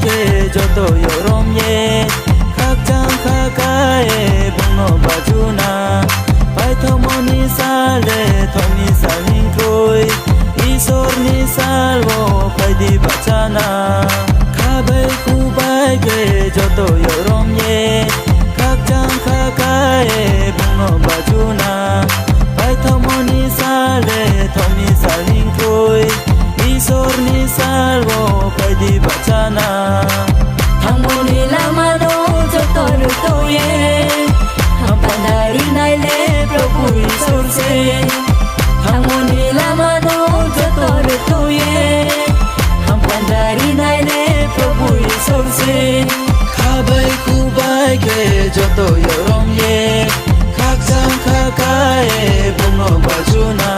ke joto yorom ye khak chang khakae bungo bajuna pai thomoni sale thomi salin koi isor ni salvo pai di bachana khabai kubai ke joto yorom ye khak chang khakae bungo bajuna pai thomoni sale thomi salin koi isor ni salvo pai di bachana Hamoni lamano jotor toye Hampanari naile Prabhu isor se Hamoni lamano jotor toye Hampanari naile Prabhu isor se khabai kubai ke joto yorom ye khak chang khakae bungo bajuna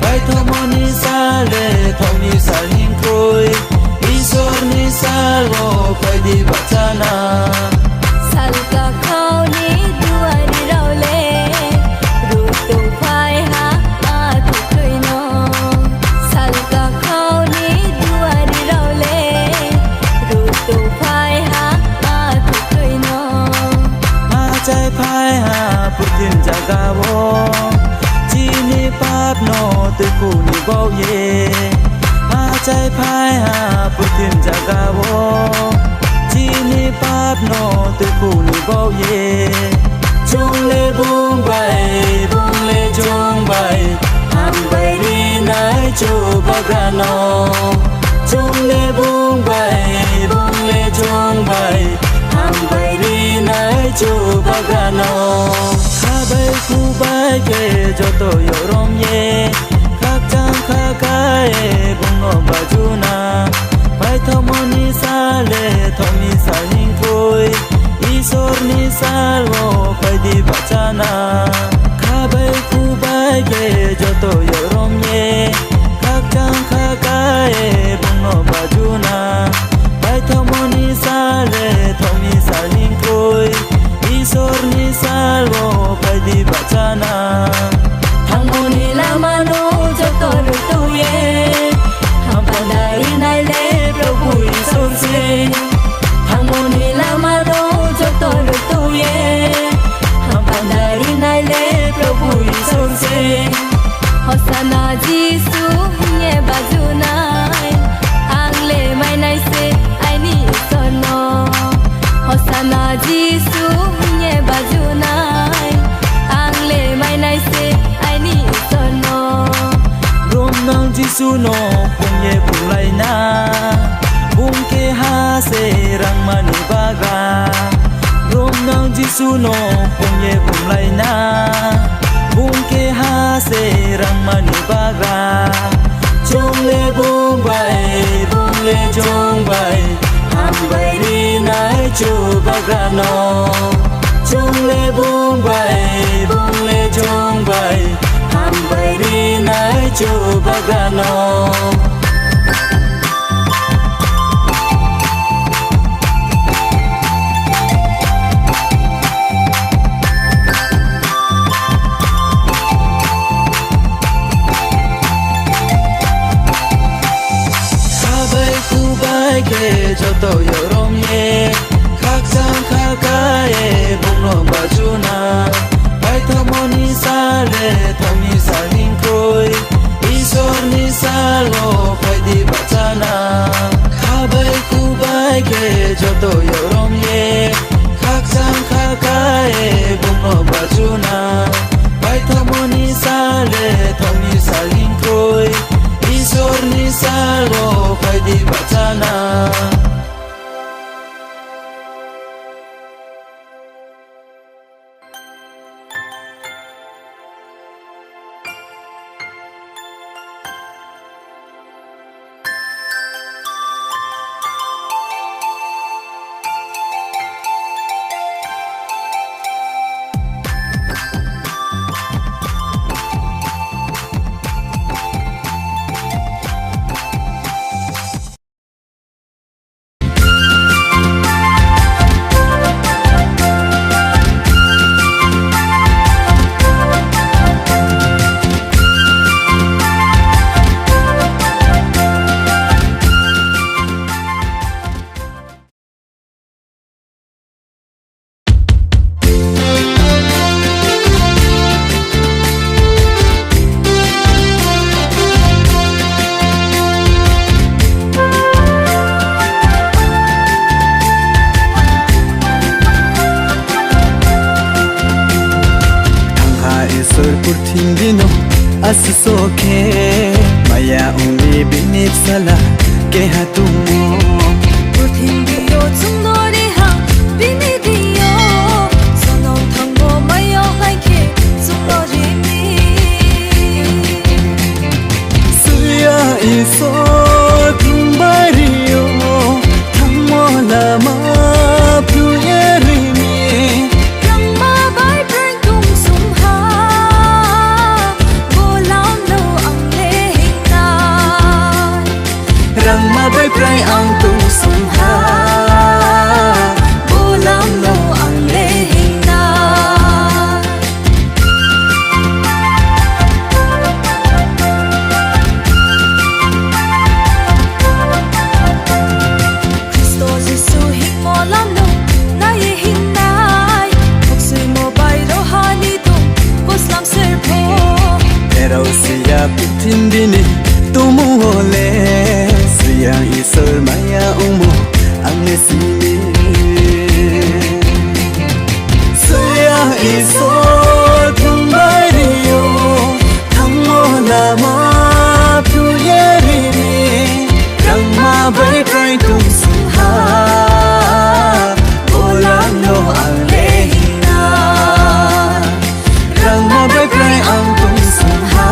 pai thomoni sale thomi salin koi isor ni salvo pai di bachana Salka khawni duari raule Ruto phai ha atu kaino Salka khawni duari raule Ruto phai ha atu kaino ma chai phai ha putin jagavo chini pap no te ku ni bo ye ma chai phai ha putin jagavo chini pap no te ku ni bo ye chung le bung le chung bai ham bai ri nai chu bagano chung le bung le chung bai ham bai ri nai chu bagano khabai kubai ke joto yorom ye khak chang khakae bungo bajuna pai thomoni sale thomi salin koi isor ni salvo pai di bachana khabai kubai ke joto yorom ye khak chang khakae bungo bajuna pai thomoni sale thomi salin koi isor ni salvo pai di bachana Hamoni lamano jotor toye Hampanari naile Prabhu isor se Hamoni lamano jotor toye Hampanari naile Prabhu isor se Hosana Jisu nye bajunai Angle mai nai Giêsu no kung ye bulai na bung ke ha se rang mani baga rom nang Giêsu no kung ye bulai na bung ke ha se rang mani baga chung le bung le chung bai ham bai ri nai chu baga no chung le bung le chung bai ham bai ri nai chu baga no ke cho to yo rom ye khak sang kha ka ye bung no ba chu na bai tho mo ni sa le tho ni sa ling koi isor ni sa lo pai di ba cha na kha bai ku bai ke cho to yo rom ye khak sang kha ka ye bung no ba chu na bai tho mo ni sa le tho ni sa ling koi isor ni sa lo pai di ba cha na Asusoke maya umi binip sala ke hatumo Putin diyo tsundori ha bini diyo Sonong tango mayo haike tsundori ni Suya iso tumbariyo Tamo lama puyeri ni Rangma bai breng tung sum ha Bolam lo ang lehing na Rangma bai prai ang tung sum ha Bolam lo ang lehing na Kristo Giêsu hing mo lam lo na ye hing nai Phúc suy mo bai rohani tung Kos lam ser po Pero siya putin dini tumu ole Siya isol maya umo ang nesini Siya isol tumbariyo Tamo lama puyeri ni Rangma bai prai tung sumha Bolam lo ang lehing na Rangma bai prai ang tung sumha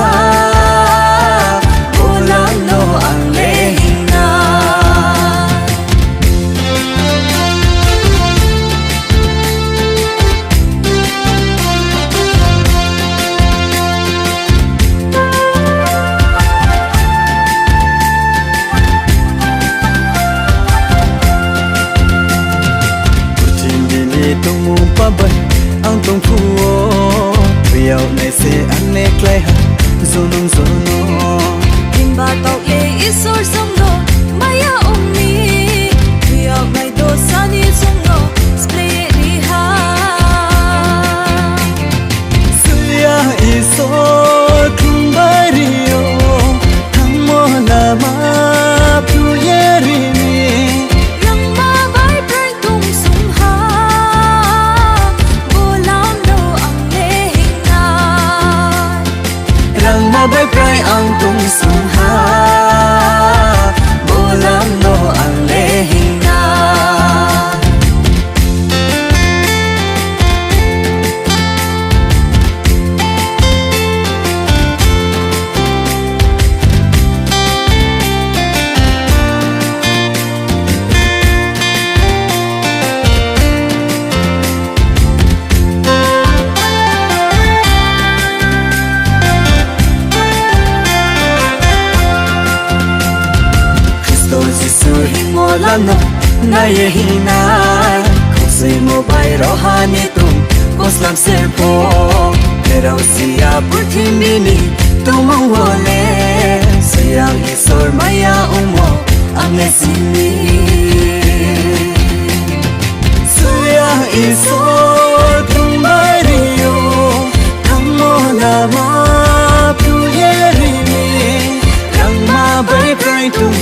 Bolam lo ang lehing na Putin dini tumu pabai ang tung puo Riyaw na se ang neklay ha Zonong zonong Kimba tau ye isor song no Maya umni Tuya may dosa ni song no Splay ni ha Suya iso kumbariyo Tamo lama puyeri ni Rangma bai breng tung sum ha Bolam lo ang lehing na Rangma bai prai ang tung sumha lano na ye hina khosui mobile ro hani tum koslam serpo pero sia puthimini tum wole sayang isor maya umo amesini sayang isor tum mario amola ma puyerini rangma bai prai tum